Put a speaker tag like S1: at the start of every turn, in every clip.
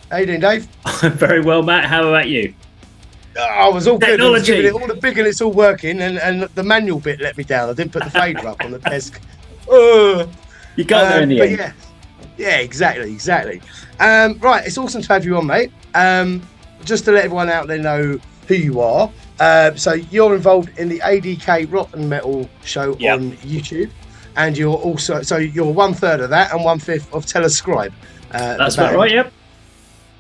S1: How you doing, Dave?
S2: I'm very well, Matt. How about you?
S1: Oh, I was all good. I was giving
S2: Technology.
S1: it all the big and it's all working, and the manual bit let me down. I didn't put the fader up on the desk. Uh,
S2: You got there in the
S1: but
S2: end.
S1: yeah, exactly. Right, it's awesome to have you on, mate. Just to let everyone out there know who you are. So you're involved in the ADK Rock and Metal show
S2: Yep.
S1: on YouTube, and you're also you're 1/3 of that and 1/5 of Telescribe.
S2: That's about right. Yep.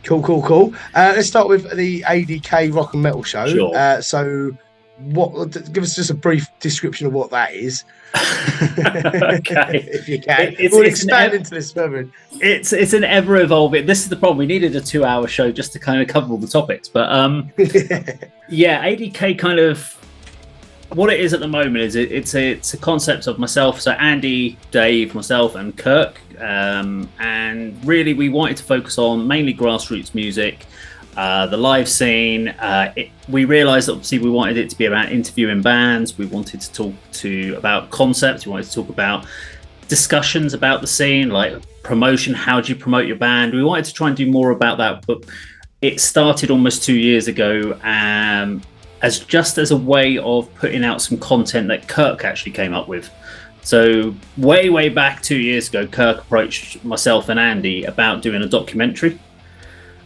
S1: Cool. Let's start with the ADK Rock and Metal show.
S2: Sure.
S1: So, give us just a brief description of what that is,
S2: Okay.
S1: if you can.
S2: It's
S1: We'll expand into this further.
S2: It's an ever evolving. This is the problem. We needed a 2-hour show just to kind of cover all the topics. But yeah, ADK kind of what it is at the moment is it's a concept of myself. So Andy, Dave, myself, and Kirk. And really, we wanted to focus on mainly grassroots music, the live scene. We realised that obviously we wanted it to be about interviewing bands. We wanted to talk about concepts. We wanted to talk about discussions about the scene, like promotion. How do you promote your band? We wanted to try and do more about that, but it started almost 2 years ago. As a way of putting out some content that Kirk actually came up with. So way back 2 years ago, Kirk approached myself and Andy about doing a documentary.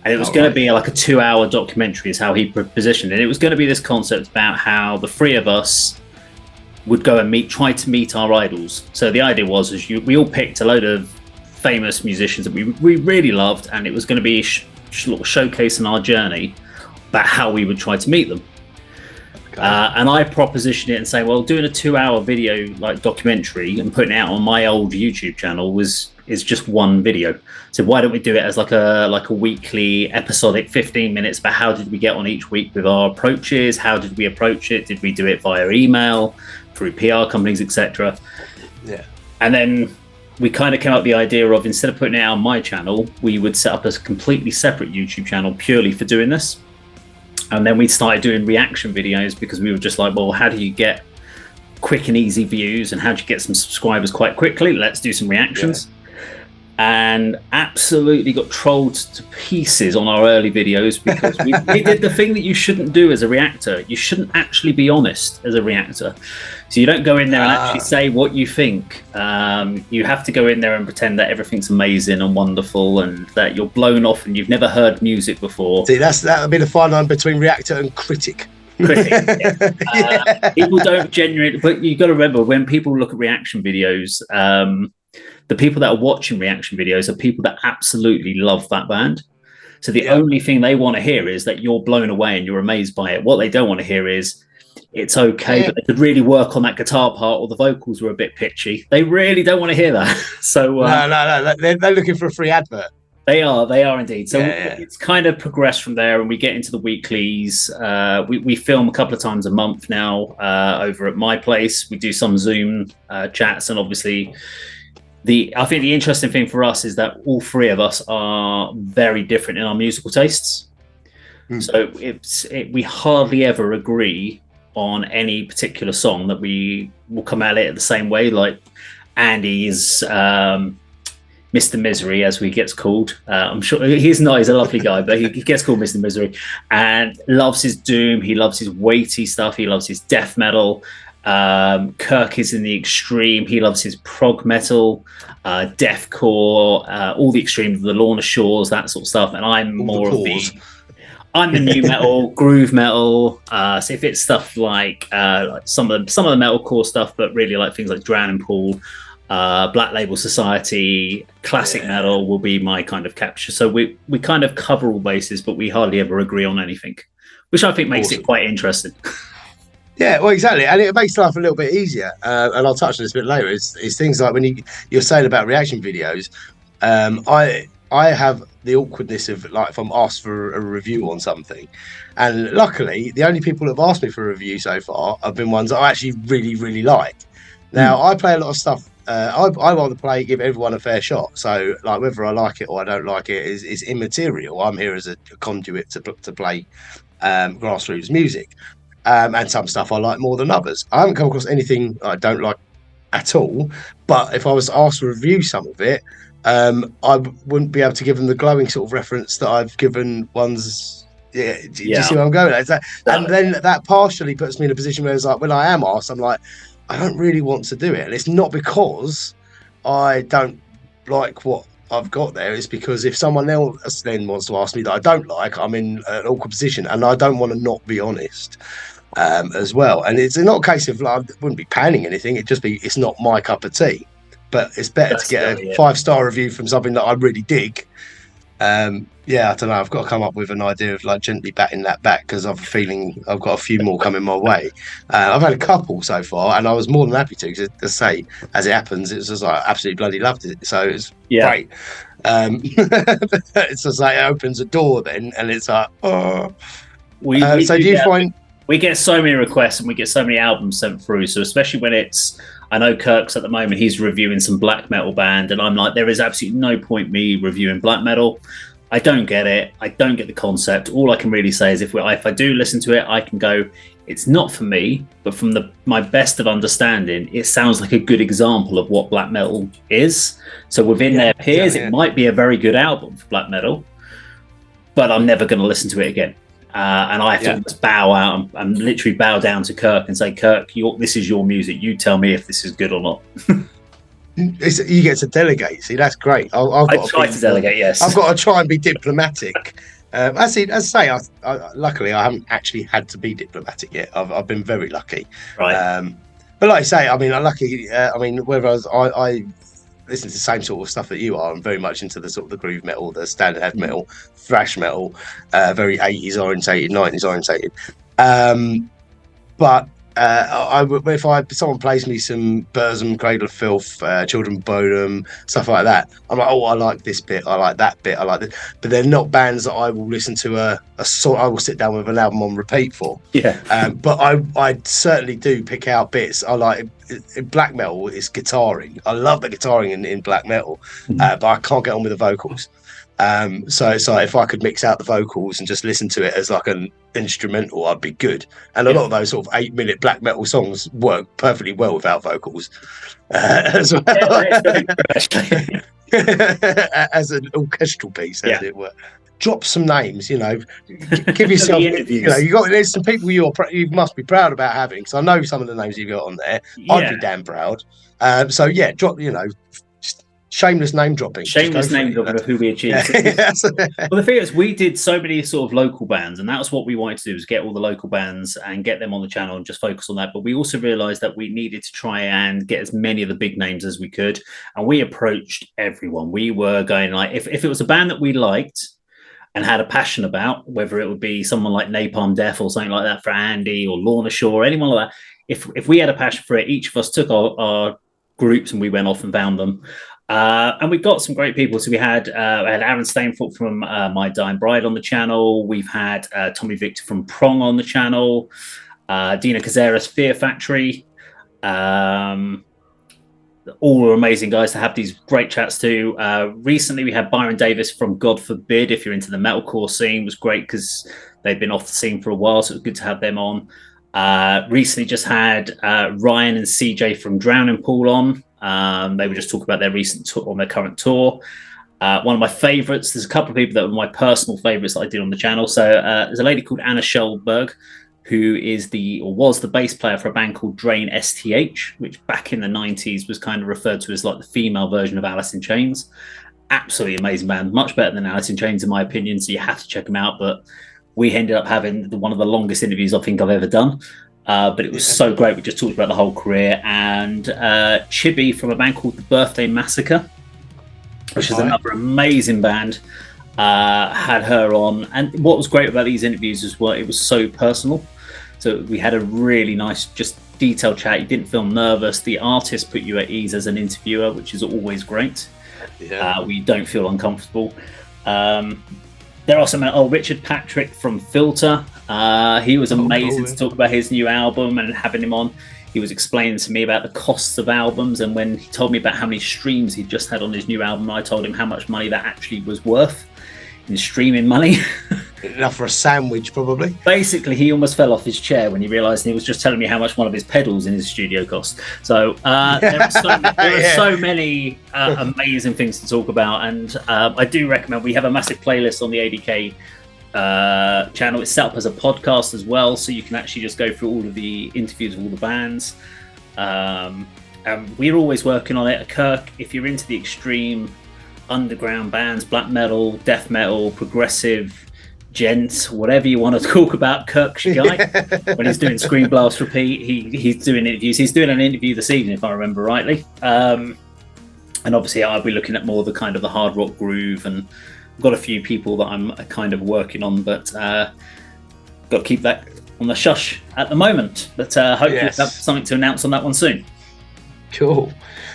S2: And it was going to be like a 2-hour documentary is how he positioned it. It was going to be this concept about how the three of us would go and try to meet our idols. So the idea was we all picked a load of famous musicians that we really loved, and it was going to be showcasing our journey about how we would try to meet them. Okay. And I propositioned it and saying, well, doing a 2-hour video like documentary and putting it out on my old YouTube channel is just one video. So why don't we do it as like a weekly episodic 15 minutes about how did we get on each week with our approaches? How did we approach it? Did we do it via email, through PR companies, etc.?
S1: Yeah.
S2: And then we kind of came up with the idea of instead of putting it out on my channel, we would set up a completely separate YouTube channel purely for doing this. And then we started doing reaction videos because we were just like, well, how do you get quick and easy views and how do you get some subscribers quite quickly? Let's do some reactions. Yeah. And absolutely got trolled to pieces on our early videos because we did the thing that you shouldn't do as a reactor. You shouldn't actually be honest as a reactor. So you don't go in there and actually say what you think. You have to go in there and pretend that everything's amazing and wonderful and that you're blown off and you've never heard music before.
S1: See, that would be the fine line between reactor and critic.
S2: Yeah. People don't genuinely, but you've got to remember when people look at reaction videos, the people that are watching reaction videos are people that absolutely love that band. So the only thing they want to hear is that you're blown away and you're amazed by it. What they don't want to hear is it's okay, but they could really work on that guitar part or the vocals were a bit pitchy. They really don't want to hear that. So
S1: no, they're looking for a free advert.
S2: They are indeed. So it's kind of progressed from there, and we get into the weeklies. We film a couple of times a month now over at my place. We do some Zoom chats, and obviously I think the interesting thing for us is that all three of us are very different in our musical tastes. So we hardly ever agree on any particular song that we will come at it the same way. Like Andy is Mr. Misery, as he gets called. I'm sure he's not. He's a lovely guy, but he gets called Mr. Misery and loves his doom. He loves his weighty stuff. He loves his death metal. Kirk is in the extreme. He loves his prog metal, deathcore, all the extremes of the Lorna Shores, that sort of stuff. And I'm more of I'm the new metal, groove metal. So if it's stuff like some of the metalcore stuff, but really like things like Drown and Pool, Black Label Society, classic metal will be my kind of capture. So we kind of cover all bases, but we hardly ever agree on anything, which I think makes it quite interesting.
S1: Yeah, well, exactly, and it makes life a little bit easier. And I'll touch on this a bit later. It's things like when you're saying about reaction videos. I have the awkwardness of like if I'm asked for a review on something, and luckily the only people that have asked me for a review so far have been ones that I actually really like. Now I play a lot of stuff. I rather give everyone a fair shot. So like whether I like it or I don't like it is immaterial. I'm here as a conduit to play grassroots music. And some stuff I like more than others. I haven't come across anything I don't like at all, but if I was asked to review some of it, I wouldn't be able to give them the glowing sort of reference that I've given ones. Yeah, do you see where I'm going? And then that partially puts me in a position where it's like, when I am asked, I'm like, I don't really want to do it. And it's not because I don't like what I've got there. It's because if someone else then wants to ask me that I don't like, I'm in an awkward position, and I don't want to not be honest as well. And it's not a case of like, I wouldn't be panning anything. It's not my cup of tea. But it's better to get a 5-star review from something that I really dig. I don't know. I've got to come up with an idea of like gently batting that back, because I've a feeling I've got a few more coming my way. I've had a couple so far, and I was more than happy to. Because, to say, as it happens, it's just like I absolutely bloody loved it. So it's great. It's just like it opens a door then, and it's like, oh. So do you find
S2: we get so many requests and we get so many albums sent through? So especially when it's, I know Kirk's at the moment, he's reviewing some black metal band, and I'm like, there is absolutely no point me reviewing black metal. I don't get it. I don't get the concept. All I can really say is if I do listen to it, I can go, it's not for me, but from my best of understanding, it sounds like a good example of what black metal is. So within their peers, it might be a very good album for black metal, but I'm never going to listen to it again. And I have to bow out and literally bow down to Kirk and say, Kirk, this is your music. You tell me if this is good or not.
S1: You get to delegate. See, that's great.
S2: I try to delegate, yes.
S1: I've got to try and be diplomatic. As I say, luckily, I haven't actually had to be diplomatic yet. I've been very lucky.
S2: Right.
S1: But like I say, I mean, whereas I listen to the same sort of stuff that you are. I'm very much into the sort of the groove metal, the standard heavy metal, thrash metal, very 80s orientated, 90s orientated. But if someone plays me some Burzum, Cradle of Filth, Children of Bodom, stuff like that, I'm like, oh, I like this bit, I like that bit, I like this. But they're not bands that I will listen to I will sit down with an album on repeat for. But I certainly do pick out bits. I like in black metal is guitaring. I love the guitaring in black metal, but I can't get on with the vocals. So it's like if I could mix out the vocals and just listen to it as like an instrumental, I'd be good. And a lot of those sort of 8-minute black metal songs work perfectly well without vocals as well. As an orchestral piece, as it were. Drop some names, give yourself, there's some people you must be proud about having, because I know some of the names you've got on there. I'd be damn proud. Drop, shameless name dropping.
S2: Shameless name dropping of who we achieved. Well, the thing is, we did so many sort of local bands, and that's what we wanted to do, was get all the local bands and get them on the channel and just focus on that. But we also realized that we needed to try and get as many of the big names as we could. And we approached everyone. We were going like, if it was a band that we liked and had a passion about, whether it would be someone like Napalm Death or something like that for Andy, or Lorna Shore, anyone like that, if we had a passion for it, each of us took our groups and we went off and found them. And we got some great people. So we had Aaron Stainford from My Dying Bride on the channel. We've had Tommy Victor from Prong on the channel. Dina Cazares, Fear Factory. All are amazing guys to have these great chats to. Recently, we had Byron Davis from God Forbid. If you're into the metalcore scene, was great because they've been off the scene for a while, so it was good to have them on. Recently, just had Ryan and CJ from Drowning Pool on. They were just talking about their recent tour, on their current tour. One of my favorites, there's a couple of people that were my personal favorites that I did on the channel. So there's a lady called Anna Schellberg, who was the bass player for a band called Drain STH, which back in the 90s was kind of referred to as like the female version of Alice in Chains. Absolutely amazing band, much better than Alice in Chains in my opinion, so you have to check them out. But we ended up having one of the longest interviews I think I've ever done. But it was so great. We just talked about the whole career. And Chibi from a band called The Birthday Massacre, which is another amazing band, had her on. And what was great about these interviews is it was so personal. So we had a really nice, just detailed chat. You didn't feel nervous. The artist put you at ease as an interviewer, which is always great. We don't feel uncomfortable. There are some, Richard Patrick from Filter. He was amazing to talk about his new album, and having him on, he was explaining to me about the costs of albums. And when he told me about how many streams he'd just had on his new album, I told him how much money that actually was worth in streaming money.
S1: enough for a sandwich, probably.
S2: Basically, he almost fell off his chair when he realised he was just telling me how much one of his pedals in his studio cost. So there are so many amazing things to talk about, and I do recommend. We have a massive playlist on the ADK channel. It's set up as a podcast as well, so you can actually just go through all of the interviews of all the bands. We're always working on it. Kirk, if you're into the extreme underground bands, black metal, death metal, progressive, gent, whatever you want to talk about, Kirk's your guy. When he's doing Screen Blast Repeat, he's doing interviews. He's doing an interview this evening, if I remember rightly. And obviously, I'll be looking at more the kind of the hard rock groove, and I've got a few people that I'm kind of working on, but got to keep that on the shush at the moment. But hopefully, we'll have something to announce on that one soon.
S1: Cool,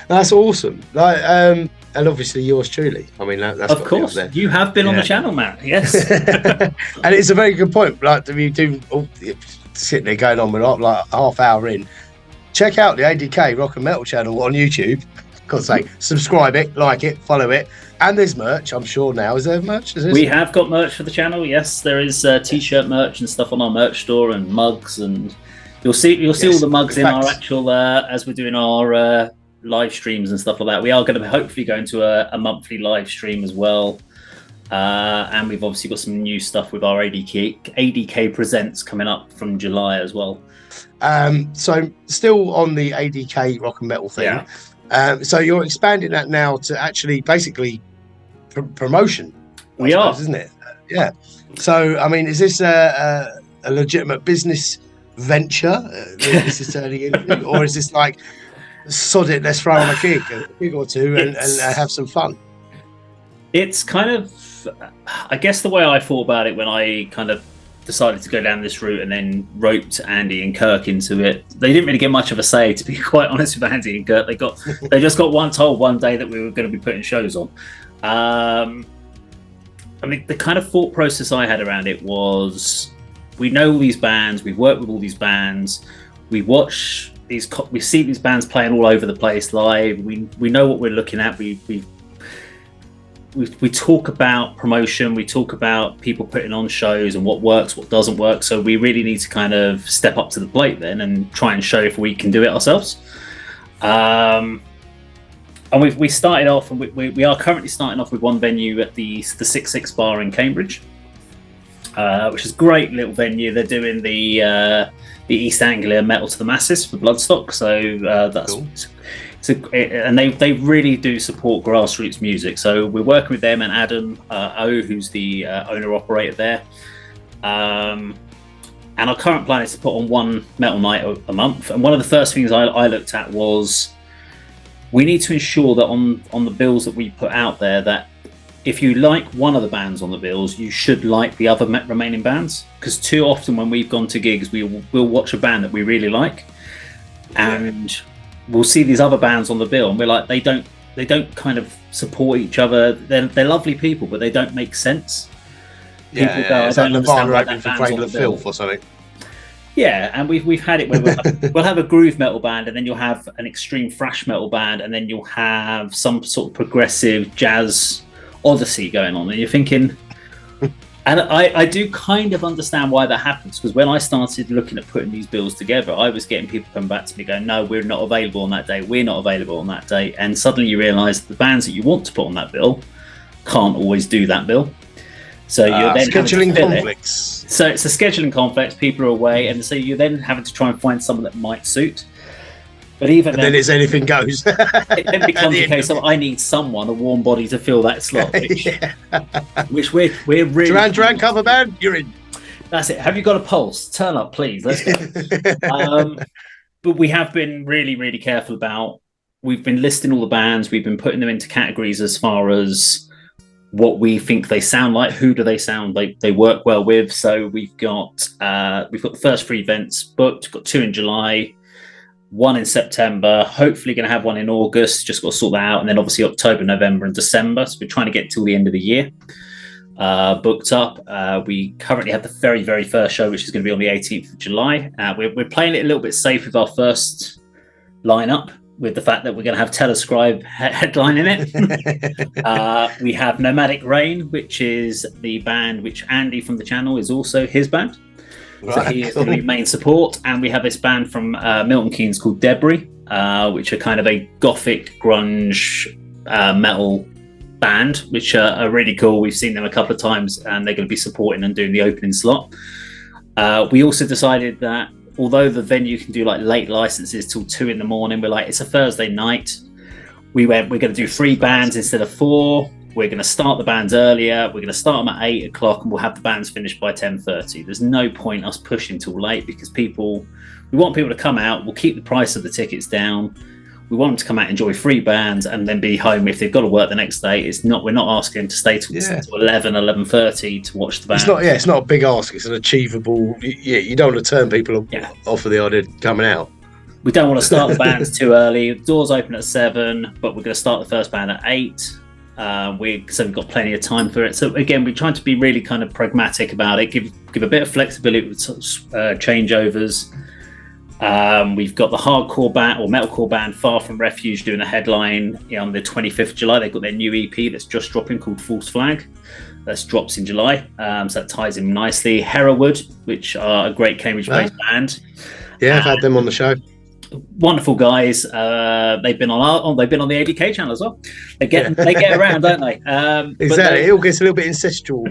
S1: that's awesome. And obviously yours truly. I mean, that's
S2: of course you have been on the channel, Matt. Yes,
S1: and it's a very good point. Like we do, sitting there going on with like a half hour in. Check out the ADK Rock and Metal channel on YouTube. Got to say, subscribe it, like it, follow it, and there's merch. I'm sure now. Is there merch?
S2: We have got merch for the channel. Yes, there is t-shirt merch and stuff on our merch store, and mugs, and you'll see all the mugs in our actual as we're doing our live streams and stuff like that. We are going to hopefully go into a monthly live stream as well, and we've obviously got some new stuff with our ADK Presents coming up from July as well.
S1: So still on the ADK Rock and Metal thing. So you're expanding that now to actually basically promotion.
S2: We are,
S1: isn't it? Yeah. So I mean, is this a legitimate business venture? This is turning into, or is this like, sod it, let's throw on a gig or two and have some fun?
S2: It's kind of, I guess the way I thought about it when I kind of decided to go down this route and then roped Andy and Kirk into it. They didn't really get much of a say, to be quite honest with Andy and Kirk. They just got told one day that we were going to be putting shows on. I mean, the kind of thought process I had around it was, we know all these bands, we've worked with all these bands, we watch we see these bands playing all over the place live. We know what we're looking at. We talk about promotion. We talk about people putting on shows and what works, what doesn't work. So we really need to kind of step up to the plate then and try and show if we can do it ourselves. And we started off, and we are currently starting off with one venue at the 66 Bar in Cambridge, which is a great little venue. They're doing the East Anglia Metal to the Masses for Bloodstock, so that's cool. And they really do support grassroots music. So we're working with them and Adam O, who's the owner operator there. And our current plan is to put on one metal night a month. And one of the first things I looked at was, we need to ensure that on the bills that we put out there, that if you like one of the bands on the bills, you should like the other remaining bands. Because too often when we've gone to gigs, we'll watch a band that we really like, and we'll see these other bands on the bill, and we're like, they don't kind of support each other. They're lovely people, but they don't make sense. People go,
S1: it's like Nirvana opening for Cradle of Filth or something.
S2: Yeah, and we've had it where we'll have a groove metal band, and then you'll have an extreme thrash metal band, and then you'll have some sort of progressive jazz odyssey going on, and you're thinking, and I do kind of understand why that happens, because when I started looking at putting these bills together, I was getting people coming back to me going, no, we're not available on that day, we're not available on that day, and suddenly you realise the bands that you want to put on that bill can't always do that bill. So you're then
S1: scheduling conflicts.
S2: So it's a scheduling conflict, people are away, and so you're then having to try and find someone that might suit. But even
S1: then it's anything goes.
S2: It then becomes a case of, I need someone, a warm body, to fill that slot, which we're really.
S1: Duran cover band, you're in.
S2: That's it. Have you got a pulse? Turn up, please. Let's go. But we have been really, really careful about. We've been listing all the bands. We've been putting them into categories as far as what we think they sound like. Who do they sound like? They work well with. So we've got the first 3 events booked. Got 2 in July. 1 in September, hopefully going to have 1 in August, just got to sort that out, and then obviously October, November and December, so we're trying to get till the end of the year booked up. We currently have the very, very first show, which is going to be on the 18th of July. We're playing it a little bit safe with our first lineup, with the fact that we're going to have Telescribe headline in it. We have Nomadic Rain, which is the band which Andy from the channel is also his band. So he is going to be main support. And we have this band from Milton Keynes called Debris, which are kind of a gothic grunge metal band, which are really cool. We've seen them a couple of times, and they're going to be supporting and doing the opening slot. We also decided that although the venue can do like late licenses till 2 a.m, we're like, it's a Thursday night. We're going to do 3 bands instead of 4. We're going to start the bands earlier. We're going to start them at 8 o'clock, and we'll have the bands finished by 10:30. There's no point us pushing till late, because we want people to come out. We'll keep the price of the tickets down. We want them to come out and enjoy 3 bands and then be home if they've got to work the next day. We're not asking them to stay till 11:30 to watch the band.
S1: It's not a big ask. It's an achievable. Yeah, you don't want to turn people off of the idea of coming out.
S2: We don't want to start the bands too early. The doors open at 7, but we're going to start the first band at 8. We've got plenty of time for it. So again, we're trying to be really kind of pragmatic about it. Give a bit of flexibility with changeovers. We've got the hardcore band or metalcore band Far From Refuge doing a headline on the 25th of July. They've got their new EP that's just dropping called False Flag. That drops in July. So that ties in nicely. Hereward, which are a great Cambridge-based band.
S1: Yeah, I've had them on the show.
S2: Wonderful guys. They've been on the A.D.K channel as well. They get around, don't they?
S1: Exactly. It all gets a little bit incestual.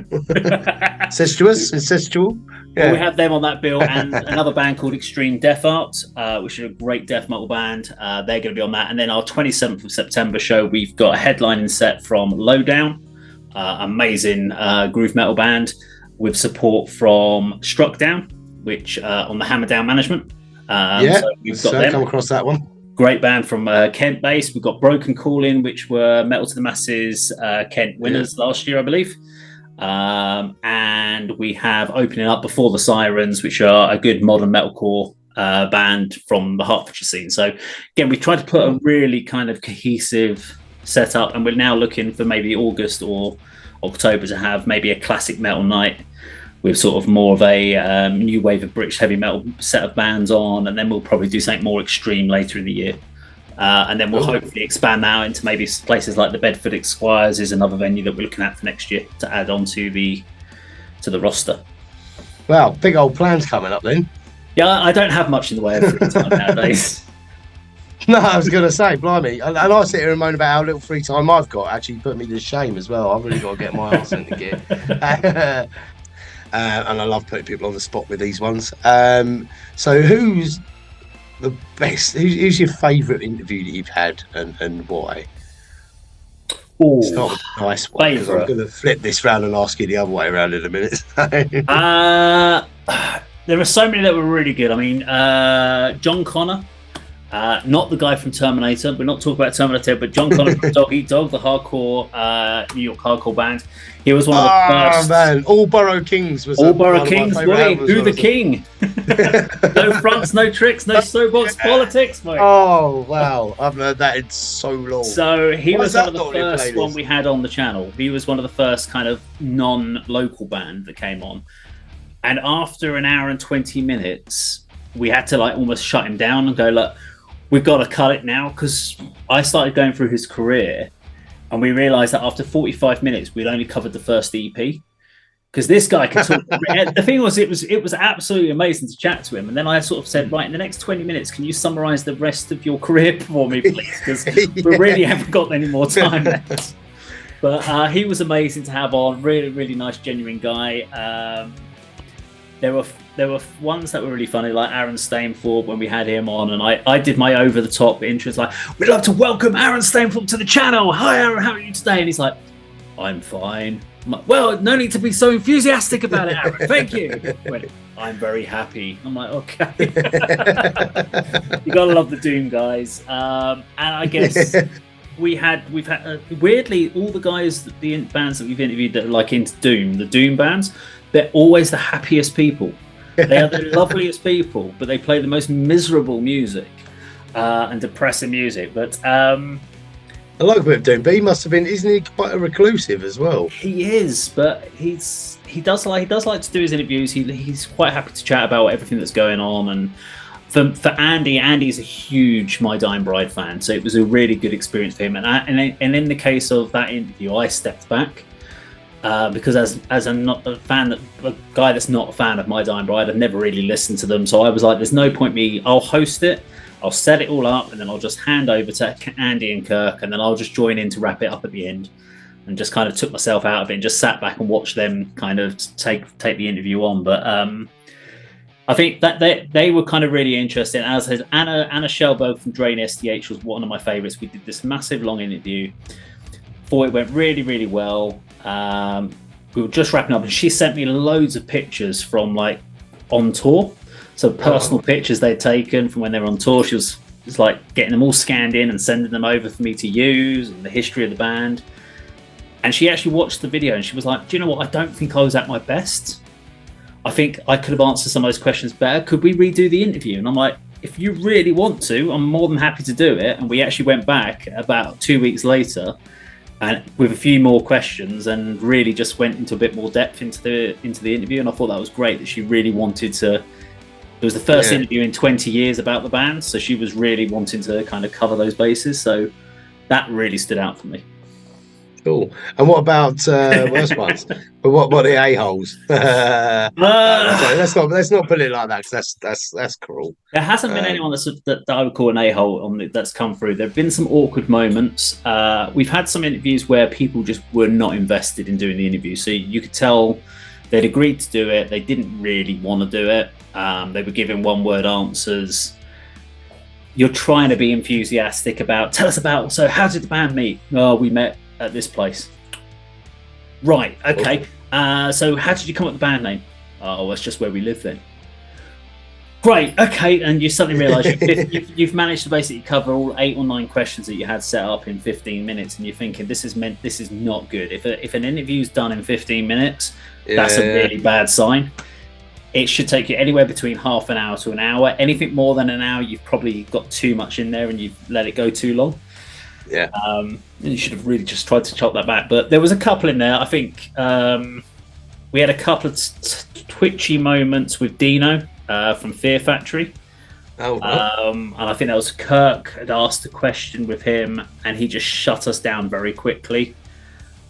S1: Incestual. Yeah.
S2: We have them on that bill, and another band called Extreme Death Art, which is a great death metal band. They're going to be on that. And then our 27th of September show, we've got a headlining set from Lowdown, amazing groove metal band with support from Struck Down, which on the Hammer Down management.
S1: So we've got them. Come across that one.
S2: Great band from Kent based. We've got Broken Calling, which were Metal to the Masses Kent winners last year, I believe. And we have opening up Before the Sirens, which are a good modern metalcore band from the Hertfordshire scene. So again, we tried to put a really kind of cohesive setup, and we're now looking for maybe August or October to have maybe a classic metal night with sort of more of a new wave of British heavy metal set of bands on, and then we'll probably do something more extreme later in the year. And then we'll hopefully expand that out into maybe places like the Bedford Esquires is another venue that we're looking at for next year to add on to the roster.
S1: Wow, big old plans coming up then.
S2: Yeah, I don't have much in the way of free time nowadays.
S1: No, I was going to say, blimey. And I sit here and moan about how little free time I've got. Actually put me to shame as well. I've really got to get my arse into gear. And I love putting people on the spot with these ones. So who's the best? Who's your favourite interview that you've had, and why?
S2: Ooh,
S1: it's not a nice one, because I'm going to flip this round and ask you the other way around in a minute.
S2: There are so many that were really good. I mean, John Connor, not the guy from Terminator. We're not talking about Terminator, but John Connor from Dog Eat Dog, the hardcore New York hardcore band. He was one of the first. Man,
S1: All Borough Kings was.
S2: All Borough Kings, boy. Who the king? No fronts, no tricks, no soapbox politics, mate.
S1: Oh wow, I've heard that in so long.
S2: So he was one of the first one we had on the channel. He was one of the first kind of non-local band that came on, and after an hour and 20 minutes, we had to like almost shut him down and go, look, we've got to cut it now, because I started going through his career. And we realised that after 45 minutes, we'd only covered the first EP, because this guy can talk. The thing was, it was absolutely amazing to chat to him. And then I sort of said, right, in the next 20 minutes, can you summarise the rest of your career for me, please? Because we really haven't got any more time left. But he was amazing to have on. Really, really nice, genuine guy. There were ones that were really funny, like Aaron Stainthorpe when we had him on, and I did my over-the-top intros like, we'd love to welcome Aaron Stainthorpe to the channel. Hi, Aaron, how are you today? And he's like, I'm fine. I'm like, well, no need to be so enthusiastic about it, Aaron. Thank you. He went, I'm very happy. I'm like, okay. You gotta love the Doom guys. And I guess we've had weirdly, all the guys, the bands that we've interviewed that are like into Doom, the Doom bands, they're always the happiest people. They are the loveliest people, but they play the most miserable music and depressing music. But I
S1: like a bit of Doom, but he must have been, isn't he quite a reclusive as well?
S2: He is, but he does like to do his interviews. He's quite happy to chat about everything that's going on, and for Andy's a huge My Dying Bride fan, so it was a really good experience for him. And in the case of that interview, I stepped back because as I'm not a guy that's not a fan of My Dying Bride, I've never really listened to them. So I was like, there's no point I'll host it, I'll set it all up, and then I'll just hand over to Andy and Kirk, and then I'll just join in to wrap it up at the end. And just kind of took myself out of it and just sat back and watched them kind of take the interview on. But I think that they were kind of really interesting. As has Anna Shellberg from Drain STH was one of my favourites. We did this massive long interview. Thought it went really, really well. We were just wrapping up, and she sent me loads of pictures from like on tour. So personal pictures they'd taken from when they were on tour. She was like getting them all scanned in and sending them over for me to use, and the history of the band. And she actually watched the video and she was like, do you know what? I don't think I was at my best. I think I could have answered some of those questions better. Could we redo the interview? And I'm like, if you really want to, I'm more than happy to do it. And we actually went back about 2 weeks later and with a few more questions and really just went into a bit more depth into the interview. And I thought that was great that she really wanted to. It was the first interview in 20 years about the band. So she was really wanting to kind of cover those bases. So that really stood out for me.
S1: Cool. And what about worst ones? But what the a-holes? Let's not put it like that, because that's cruel.
S2: There hasn't been anyone that I would call an a-hole that's come through. There have been some awkward moments. We've had some interviews where people just were not invested in doing the interview, so you could tell they'd agreed to do it. They didn't really want to do it. They were giving one-word answers. You're trying to be enthusiastic about. Tell us about. So how did the band meet? Oh, we met at this place. Right, okay. So how did you come up with the band name? Oh, that's just where we live then. Great, okay. And you suddenly realise you've managed to basically cover all 8 or 9 questions that you had set up in 15 minutes, and you're thinking this is not good. If an interview's done in 15 minutes, that's a really bad sign. It should take you anywhere between half an hour to an hour. Anything more than an hour, you've probably got too much in there and you've let it go too long. Yeah. You should have really just tried to chop that back. But there was a couple in there. I think we had a couple of twitchy moments with Dino from Fear Factory. And I think that was Kirk had asked a question with him and he just shut us down very quickly.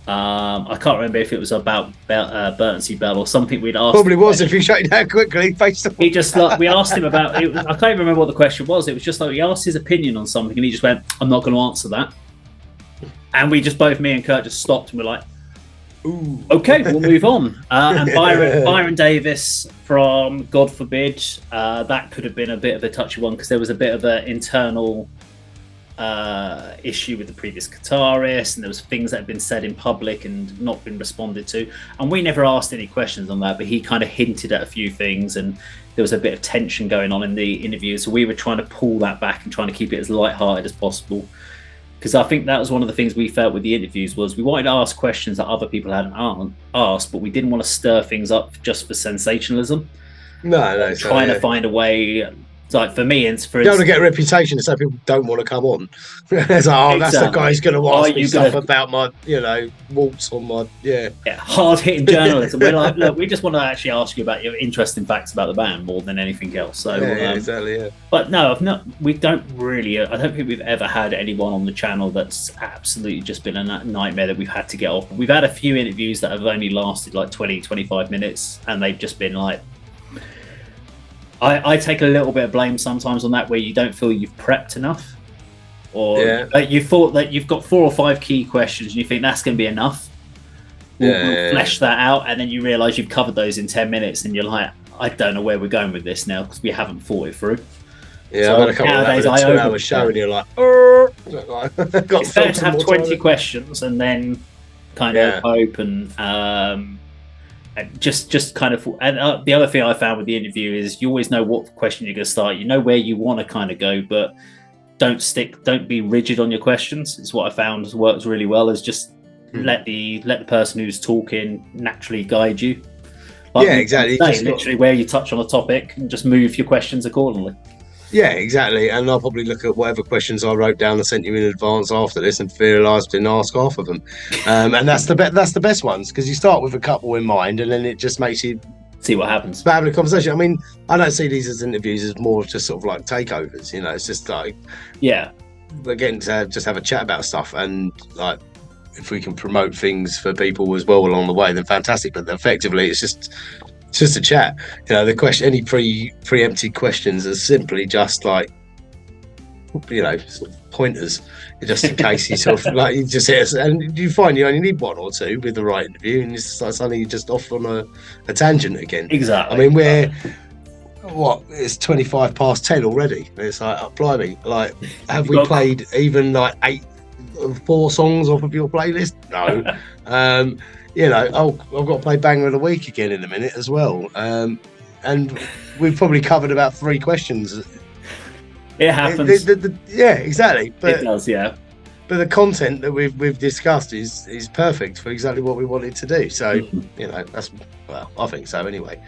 S2: I can't remember if it was about Bernsey Bell or something we'd asked.
S1: Probably was if you shut it down quickly.
S2: He just we asked him about it. I can't remember what the question was. It was just like we asked his opinion on something and he just went, I'm not going to answer that. And we just me and Kurt just stopped and we're like, ooh, okay, we'll move on. And Byron Davis from God Forbid, that could have been a bit of a touchy one because there was a bit of an internal issue with the previous guitarist, and there was things that had been said in public and not been responded to, and we never asked any questions on that, but he kind of hinted at a few things and there was a bit of tension going on in the interview, so we were trying to pull that back and trying to keep it as light-hearted as possible, because I think that was one of the things we felt with the interviews was we wanted to ask questions that other people hadn't asked, but we didn't want to stir things up just for sensationalism.
S1: No,
S2: trying to find a way. Like for me, you don't
S1: want to get a reputation so people don't want to come on. It's like, that's the guy who's going to ask me stuff about my, waltz on my,
S2: hard-hitting journalism. We're like, look, we just want to actually ask you about your interesting facts about the band more than anything else. So,
S1: exactly, yeah.
S2: But no, we don't really. I don't think we've ever had anyone on the channel that's absolutely just been a nightmare that we've had to get off. We've had a few interviews that have only lasted like 20, 25 minutes, and they've just been like. I take a little bit of blame sometimes on that, where you don't feel you've prepped enough, or you thought that you've got 4 or 5 key questions and you think that's going to be enough. We'll flesh that out, and then you realise you've covered those in 10 minutes, and you're like, I don't know where we're going with this now because we haven't thought it through.
S1: Yeah, so I've had a couple of that 2-hour show, and you're like,
S2: it's better to have 20 questions and then kind of hope and. Just kind of, and the other thing I found with the interview is you always know what question you're going to start. You know where you want to kind of go, but don't be rigid on your questions. It's what I found works really well. Is just let the person who's talking naturally guide you. Like
S1: exactly.
S2: Literally, where you touch on a topic and just move your questions accordingly.
S1: Yeah, exactly. And I'll probably look at whatever questions I wrote down and sent you in advance after this and realise I didn't ask half of them. And that's the best ones, because you start with a couple in mind and then it just makes you
S2: see what happens.
S1: But having a conversation. I mean, I don't see these as interviews as more just sort of like takeovers. You know, it's just like we're getting to just have a chat about stuff, and like if we can promote things for people as well along the way, then fantastic. But effectively, it's just a chat. You know, the question, any preempted questions are simply just like, you know, sort of pointers, just in case you sort of like, you just hit us, and you find you only need one or two with the right interview, and it's like suddenly you're just off on a tangent again.
S2: Exactly.
S1: I mean, it's 25 past 10 already. It's like, oh, blimey, like, have we played even like 4 songs off of your playlist? No. You know, I've got to play Banger of the Week again in a minute as well. And we've probably covered about 3 questions.
S2: It happens.
S1: Yeah, exactly. But
S2: it does, yeah.
S1: But the content that we've discussed is perfect for exactly what we wanted to do. So, you know, I think so anyway.